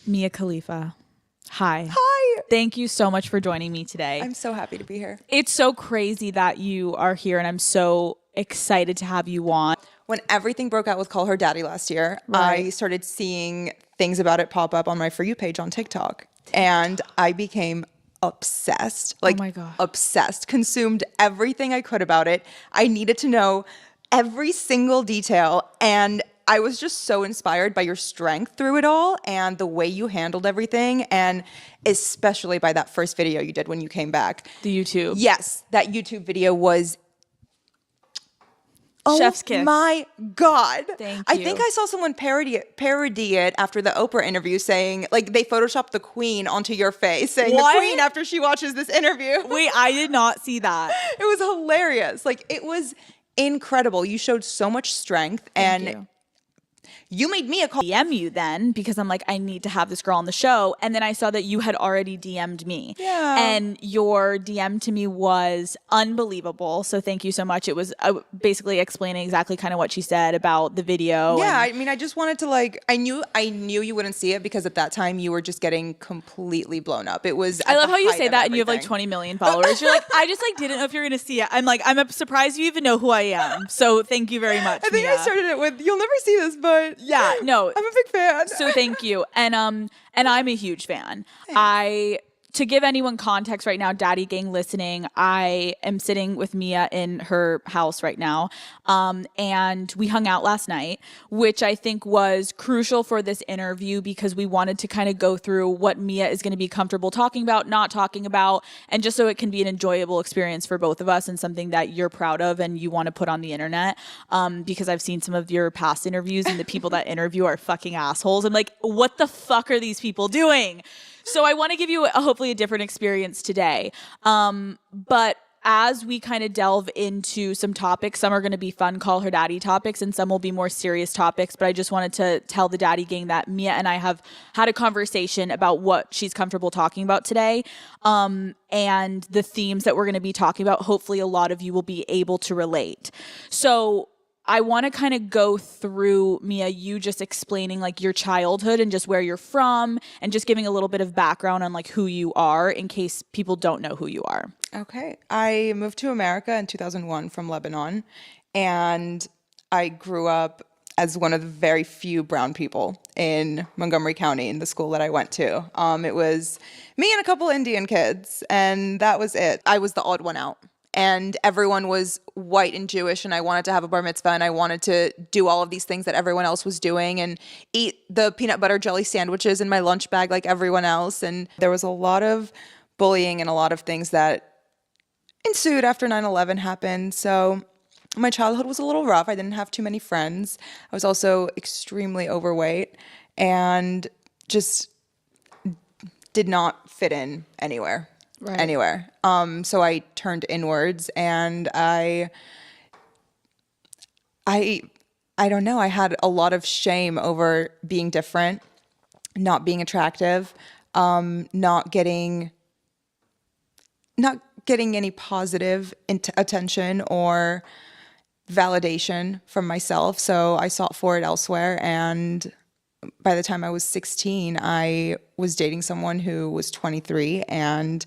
Mia Khalifa. Hi. Hi. Thank you so much for joining me today. I'm so happy to be here. It's so crazy that you are here, and I'm so excited to have you on. When everything broke out with Call Her Daddy last year, I started seeing things about it pop up on my For You page on TikTok. And I became obsessed. Like, oh my God. Obsessed. Consumed everything I could about it. I needed to know every single detail. And I was just so inspired by your strength through it all and the way you handled everything. And especially by that first video you did when you came back. The YouTube. Yes, that YouTube video was... Chef's kiss. Oh my God. Thank you. I think I saw someone parody it after the Oprah interview saying, like, they photoshopped the Queen onto your face, saying What? the Queen after she watches this interview. Wait, I did not see that. It was hilarious. Like, it was incredible. You showed so much strength. Thank You made me a call. DM you then because I'm like, I need to have this girl on the show. And then I saw that you had already DM'd me. Yeah. And your DM to me was unbelievable. So thank you so much. It was basically explaining exactly kind of what she said about the video. Yeah, I mean, I just wanted to I knew you wouldn't see it because at that time you were just getting completely blown up. It was. I love how you say that and you have like 20 million followers. You're like, I just didn't know if you're going to see it. I'm like, I'm surprised you even know who I am. So thank you very much. I think Mia. I started it with, you'll never see this, but yeah, no, I'm a big fan. So thank you. And I'm a huge fan. To give anyone context right now, Daddy Gang listening, I am sitting with Mia in her house right now. And we hung out last night, which I think was crucial for this interview because we wanted to kind of go through what Mia is going to be comfortable talking about, not talking about, and just so it can be an enjoyable experience for both of us and something that you're proud of and you want to put on the internet. Because I've seen some of your past interviews and the people that interview are fucking assholes. I'm like, what the fuck are these people doing? So I want to give you hopefully a different experience today. But as we kind of delve into some topics, some are going to be fun Call Her Daddy topics and some will be more serious topics. But I just wanted to tell the Daddy Gang that Mia and I have had a conversation about what she's comfortable talking about today. And the themes that we're going to be talking about, hopefully a lot of you will be able to relate. So I want to kind of go through, Mia, you just explaining like your childhood and just where you're from and just giving a little bit of background on like who you are in case people don't know who you are. Okay. I moved to America in 2001 from Lebanon, and I grew up as one of the very few brown people in Montgomery County in the school that I went to. It was me and a couple Indian kids, and that was it. I was the odd one out. And everyone was white and Jewish, and I wanted to have a bar mitzvah, and I wanted to do all of these things that everyone else was doing and eat the peanut butter jelly sandwiches in my lunch bag like everyone else. And there was a lot of bullying and a lot of things that ensued after 9/11 happened. So my childhood was a little rough. I didn't have too many friends. I was also extremely overweight and just did not fit in anywhere. Right. Anywhere. So I turned inwards, and I don't know. I had a lot of shame over being different, not being attractive, not getting any positive attention or validation from myself. So I sought for it elsewhere, and by the time I was 16, I was dating someone who was 23, and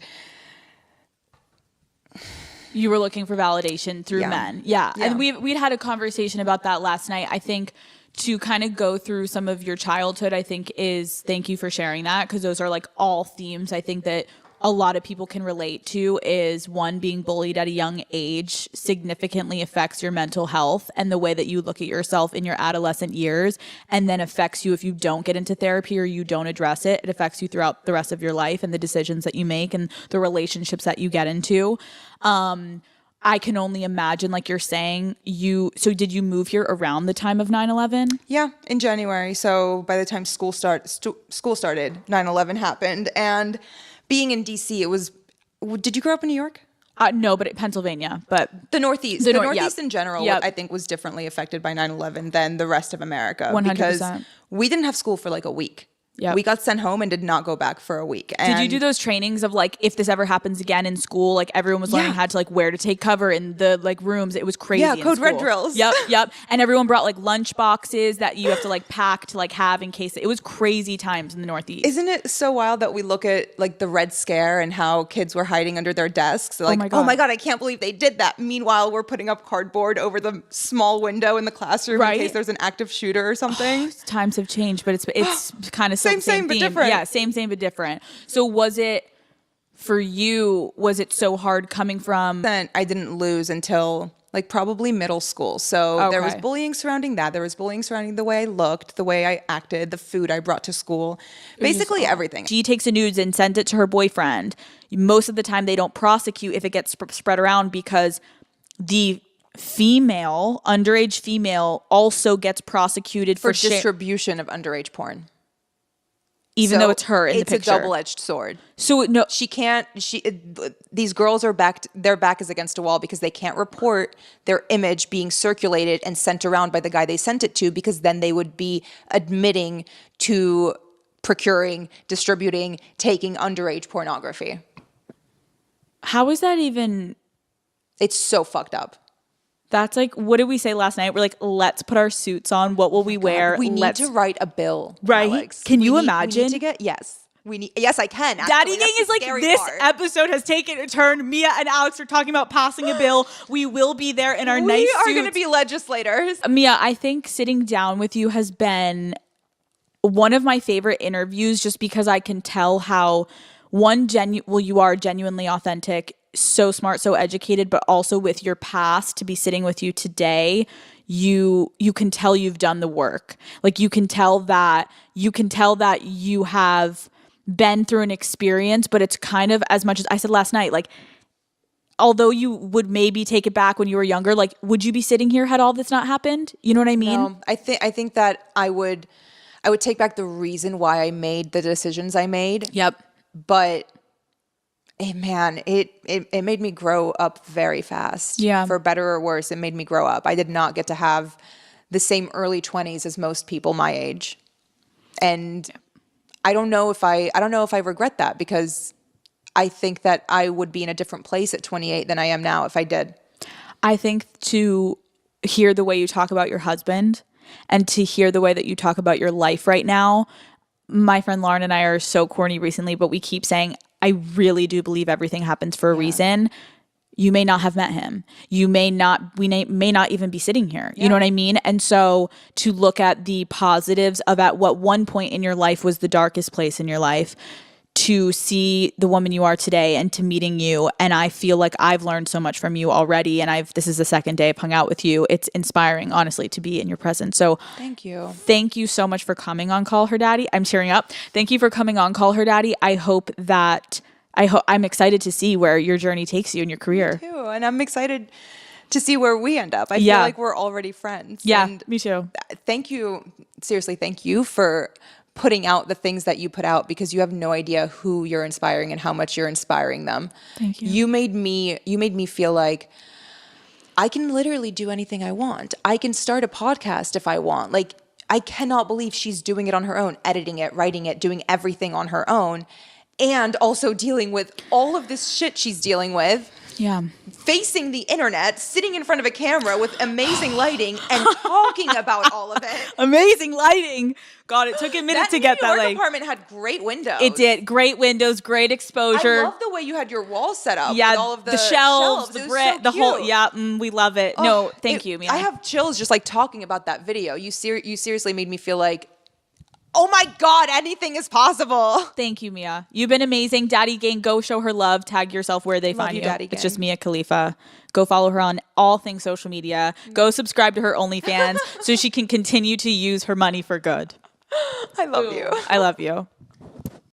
you were looking for validation through men. Yeah. And we'd had a conversation about that last night. I think to kind of go through some of your childhood, I think thank you for sharing that, because those are like all themes I think that a lot of people can relate to. Is one, being bullied at a young age significantly affects your mental health and the way that you look at yourself in your adolescent years, and then affects you if you don't get into therapy or you don't address it. It affects you throughout the rest of your life and the decisions that you make and the relationships that you get into. I can only imagine, like you're saying, so did you move here around the time of 9/11? Yeah, in January. So by the time school started, 9/11 happened. And being in DC, did you grow up in New York? No, but Pennsylvania, but the Northeast. The Northeast yep. in general, Yep. I think, was differently affected by 9/11 than the rest of America. 100%. Because we didn't have school for like a week. Yep. We got sent home and did not go back for a week. Did you do those trainings of like, if this ever happens again in school, like everyone was learning how to like where to take cover in the like rooms. It was crazy. Yeah, in code red school. drills. Yep. And everyone brought like lunch boxes that you have to like pack to like have in case. It was crazy times in the Northeast. Isn't it so wild that we look at like the Red Scare and how kids were hiding under their desks? Like, my God, I can't believe they did that. Meanwhile, we're putting up cardboard over the small window in the classroom in case there's an active shooter or something. Times have changed, but it's kind of same theme. but different. Yeah, same but different. So was it for you? Was it so hard coming from? Then I didn't lose until like probably middle school. So there was bullying surrounding that. There was bullying surrounding the way I looked, the way I acted, the food I brought to school, basically everything. She takes the nudes and sends it to her boyfriend. Most of the time they don't prosecute if it gets spread around because the underage female also gets prosecuted for distribution of underage porn. Even though it's her in the picture. It's a double-edged sword. So no, she can't. These girls are backed. Their back is against a wall because they can't report their image being circulated and sent around by the guy they sent it to, because then they would be admitting to procuring, distributing, taking underage pornography. How is that even? It's so fucked up. That's like, what did we say last night? We're like, let's put our suits on. What will we wear? We need to write a bill, right? Alex. Can you imagine? We need to get, yes, I can. Actually. Daddy Gang is like, this episode has taken a turn. Mia and Alex are talking about passing a bill. We will be there in our nice suits. We are going to be legislators. Mia, I think sitting down with you has been one of my favorite interviews, just because I can tell how you are genuinely authentic, so smart, so educated, but also with your past, to be sitting with you today, you can tell you've done the work. Like you can tell that you have been through an experience, but it's kind of, as much as I said last night, like, although you would maybe take it back when you were younger, like, would you be sitting here had all this not happened? You know what I mean? No, I think that I would take back the reason why I made the decisions I made. Yep. But man, it made me grow up very fast. Yeah. For better or worse, it made me grow up. I did not get to have the same early 20s as most people my age. And I don't know if I regret that, because I think that I would be in a different place at 28 than I am now if I did. I think to hear the way you talk about your husband and to hear the way that you talk about your life right now, my friend Lauren and I are so corny recently, but we keep saying, I really do believe everything happens for a reason. You may not have met him. We may not even be sitting here. You know what I mean? And so to look at the positives of at what one point in your life was the darkest place in your life, to see the woman you are today and to meeting you. And I feel like I've learned so much from you already. And this is the second day I've hung out with you. It's inspiring, honestly, to be in your presence. So thank you. Thank you so much for coming on Call Her Daddy. I'm tearing up. Thank you for coming on Call Her Daddy. I'm excited to see where your journey takes you in your career. Me too. And I'm excited to see where we end up. I feel like we're already friends. Yeah, and me too. Thank you. Seriously, thank you for putting out the things that you put out, because you have no idea who you're inspiring and how much you're inspiring them. Thank you. You made me feel like I can literally do anything I want. I can start a podcast if I want. Like, I cannot believe she's doing it on her own, editing it, writing it, doing everything on her own, and also dealing with all of this shit she's dealing with. Yeah. Facing the internet, sitting in front of a camera with amazing lighting and talking about all of it. Amazing lighting. God, it took a minute to get that. New York apartment had great windows. It did. Great windows, great exposure. I love the way you had your wall set up. Yeah, with all of the shelves, the brick, the whole. Yeah, we love it. No, thank you, Mia. I have chills just like talking about that video. You seriously made me feel like, oh my God, anything is possible. Thank you, Mia. You've been amazing. Daddy Gang, go show her love. Tag yourself where they find you. Daddy Gang. It's just Mia Khalifa. Go follow her on all things social media. Go subscribe to her OnlyFans so she can continue to use her money for good. I love you. I love you.